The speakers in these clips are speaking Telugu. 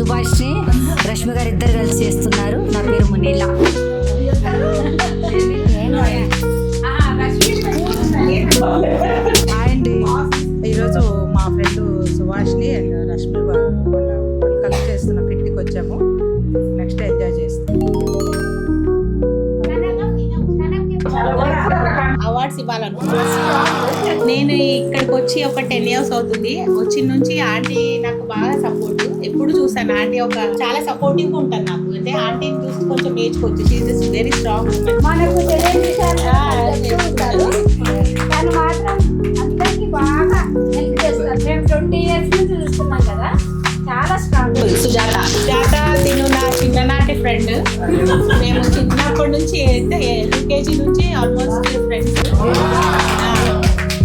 సుభాష్ని రష్మి గారు ఇద్దరు కలిసి చేస్తున్నారు. నా పేరు మునీలా. అండి ఈరోజు మా ఫ్రెండ్ సుభాష్ని అండ్ రష్మి కలిసి చేస్తున్న కిట్టికి వచ్చాము. నెక్స్ట్ ఎంజాయ్ చేస్తాం. అవార్డ్స్ ఇవ్వాలనుకుంటున్నాను. నేను ఇక్కడికి వచ్చి ఒక 10 years అవుతుంది. వచ్చిన నుంచి ఆంటీ నాకు బాగా సపోర్ట్. ఎప్పుడు చూసాను ఆంటీ ఒక చాలా సపోర్టివ్ గా ఉంటాను నాకు. అంటే ఆంటీని చూసి కొంచెం నేర్చుకోవచ్చు. She is very strong. మనకు తెలియని తను మాత్రం అందరికి బాగా హెల్ప్ చేస్తారు. మేము 20 years నుంచి చూస్తున్నాం కదా, చాలా స్ట్రాంగ్. సుజాత తిను నా చిన్ననాటి ఫ్రెండ్. మేము చిన్నప్పటి నుంచి LKG నుంచి ఆల్మోస్ట్ ఫ్రెండ్స్.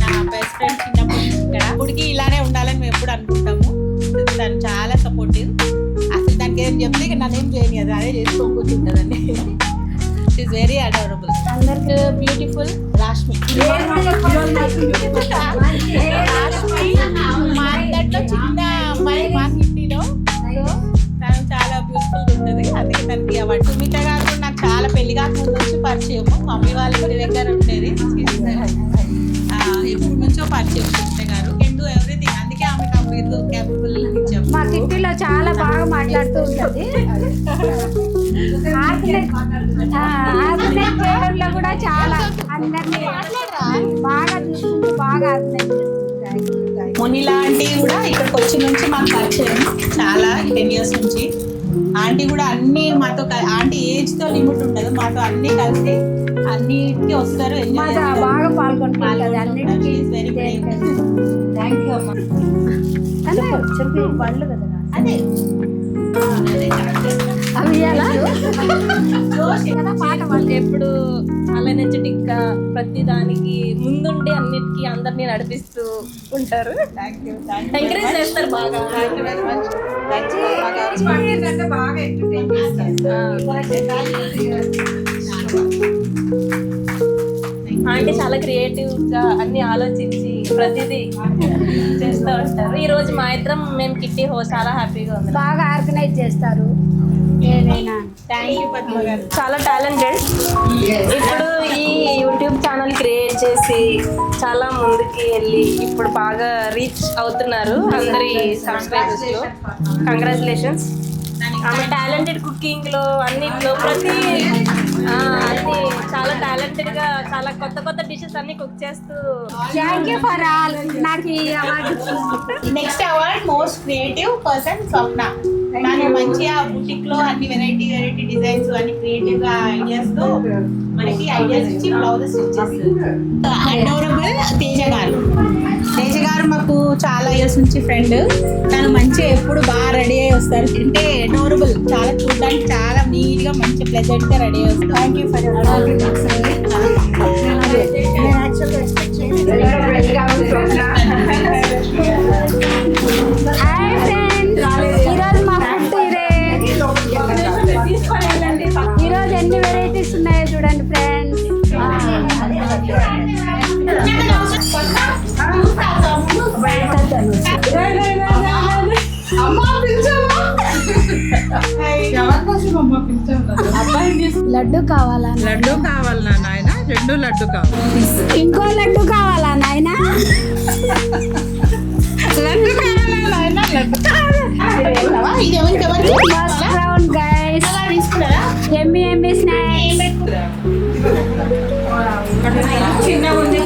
నా బెస్ట్ ఫ్రెండ్ చిన్నప్పటి నుంచి ఇక్కడ ఇప్పటికి ఇలానే ఉండాలని మేము ఎప్పుడు అనుకుంటాము. తను చాలా సపోర్టివ్. అసలు దానికి ఏం చెప్తే ఇక నన్నేం చేయని అది అదే చేసుకోకుంటుంటుందండి. It is very adorable. అందరికి బ్యూటిఫుల్ రాష్మి. మా అందట్లో చిన్న అమ్మాయి మా కిట్టీలో. తను చాలా బ్యూటిఫుల్ ఉంటుంది. అందుకే తనకి అవార్డు. సుమిత గారు నాకు చాలా పెళ్లి కాకముందు నుంచి పరిచయం. మమ్మీ వాళ్ళ ఇంటి దగ్గర ఉండేది. ఎప్పటి నుంచో పరిచయం సుమిత గారు. Can do everything. అందుకే ఆమె నాకు క్యాపబుల్ ఇచ్చాము. మా కిట్టీలో చాలా బాగా మాట్లాడుతూ ఉంటుంది. ఆర్గనైజ్ చేయడంలో కూడా చాలా అందరినీ బాగా చూసుకుంటూ బాగా ఆర్గనైజ్ చేస్తుంది. మునిలా ఆంటీ కూడా ఇక్కడికి వచ్చి నుంచి మాకు పరిచయం చాలా 10 years నుంచి. ఆంటీ కూడా అన్ని మాతో ఆంటీ ఏజ్ తో లిమిట్ ఉండదు. మాతో అన్ని కలిసి అన్నిటికీ వస్తారు. బాగా పాల్గొంటారు అన్నిటికీ. థ్యాంక్ యూ అమ్మ. చెప్పి వాళ్ళు కదా అదే అవి పాట వాళ్ళు ఎప్పుడు చాలా ఎనర్జెటిక్ గా ప్రతి దానికి ముందుండి అన్నిటికీ అందరినీ నడిపిస్తూ ఉంటారు. ఎంకరేజ్ చేస్తారు బాగా. ఆంటీ చాలా క్రియేటివ్ గా అన్ని ఆలోచించి ప్రతిదీ చేస్తూ ఉంటారు. ఈ రోజు మా ఇద్దరం మేము కిట్టి చాలా హ్యాపీగా ఉంది. బాగా ఆర్గనైజ్ చేస్తారు ఏదైనా. చాలా టాలెంటెడ్. ఇప్పుడు ఈ యూట్యూబ్ ఛానల్ క్రియేట్ చేసి చాలా ముందుకి వెళ్ళి ఇప్పుడు బాగా రీచ్ అవుతున్నారు అందరి సబ్స్క్రైబర్స్ లో. కంగ్రాచులేషన్స్. ఆమె టాలెంటెడ్ కుకింగ్ లో అన్నిట్లో అన్ని చాలా టాలెంటెడ్ గా చాలా కొత్త కొత్త డిషెస్ అన్ని కుక్ చేస్తూ. Thank you for all. నాకు ఈ award. Next award most creative person Swapna. నాకు మంచిగా బుటిక్ లో అన్ని వెరైటీ డిజైన్స్ అన్ని క్రియేటివ్ గా ఐడియాస్ తో మనకి ఐడియాస్ ఇచ్చి బ్లౌజెస్ స్టిచ్ చేస్తారు. అడోరబుల్ తేజ గారు మాకు చాలా ఇయర్స్ నుంచి ఫ్రెండ్. తను మంచిగా ఎప్పుడు బాగా రెడీ అయ్యి వస్తారు. అంటే అడోరబుల్. చాలా చూడడానికి చాలా నీట్ గా మంచి ప్లెజెంట్ గా రెడీ అయ్యి వస్తారు. థ్యాంక్ యూ ఫర్ ఈరోజు ఎన్ని వెరైటీస్ ఉన్నాయో చూడండి ఫ్రెండ్స్. లడ్డు కావాలా? లడ్డు కావాలా నాయన? 2 లడ్డు కావాలి. ఇంకో లడ్డు కావాలా నాయన? లడ్డు కావాలా నాయన? Laddu first round guys. ఎమ్మి స్నాక్స్. చిన్నగా ఉంది.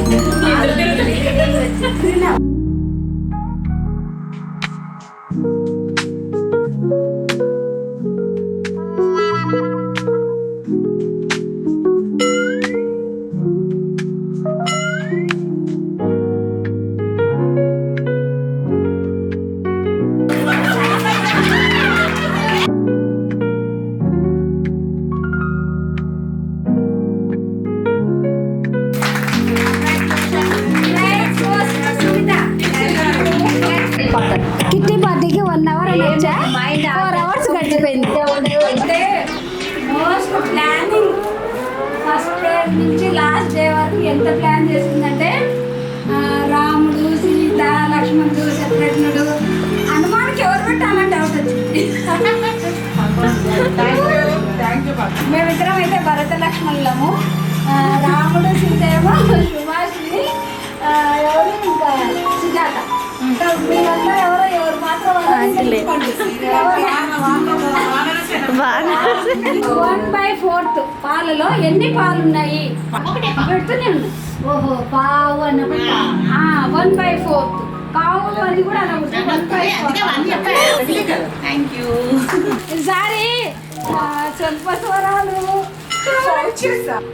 కిట్టి పార్టీకి 1 hour అని వచ్చా. 4 hours గడిచిపోయింది. మోస్ట్ ప్లానింగ్ ఫస్ట్ డే నుంచి లాస్ట్ డే వరకు ఎంత ప్లాన్ చేసిందంటే రాముడు, సీత, లక్ష్మణుడు, శత్రుఘ్నుడు, హనుమాన్కి ఎవరు పెట్టాలని డౌట్ వచ్చింది. మేమిద్దరం అయితే భరత లక్ష్మణులము. రాముడు సీతేమో సుభాష్ని, ఎవరు ఇంకా సుజాత. మీరంతా ఎవరు మాత్రం 1/4 పాలలో ఎన్ని పాలు ఉన్నాయి పెడుతూనే ఉంది. ఓహో పావు అన్నప్పుడు 1/4 కావు అని కూడా అనవచ్చు. 1/4. Thank you. ఈసారి సంవత్సరాలు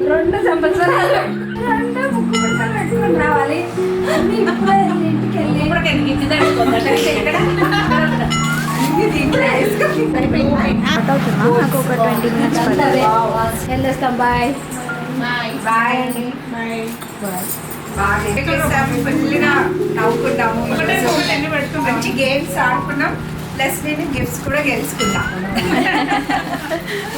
2 సంవత్సరాలు 2 ముక్కు పుడకలు పెట్టుకుని రావాలి. అన్ని ఇప్పుడే ఇంటికి వెళ్ళి నాకు ఒక 20 minutes వెళ్ళొస్తాం. Bye bye. నవ్వుకున్నాము, మంచి గేమ్స్ ఆడుకున్నాం, ప్లస్ నేను గిఫ్ట్స్ కూడా గెలుచుకున్నా.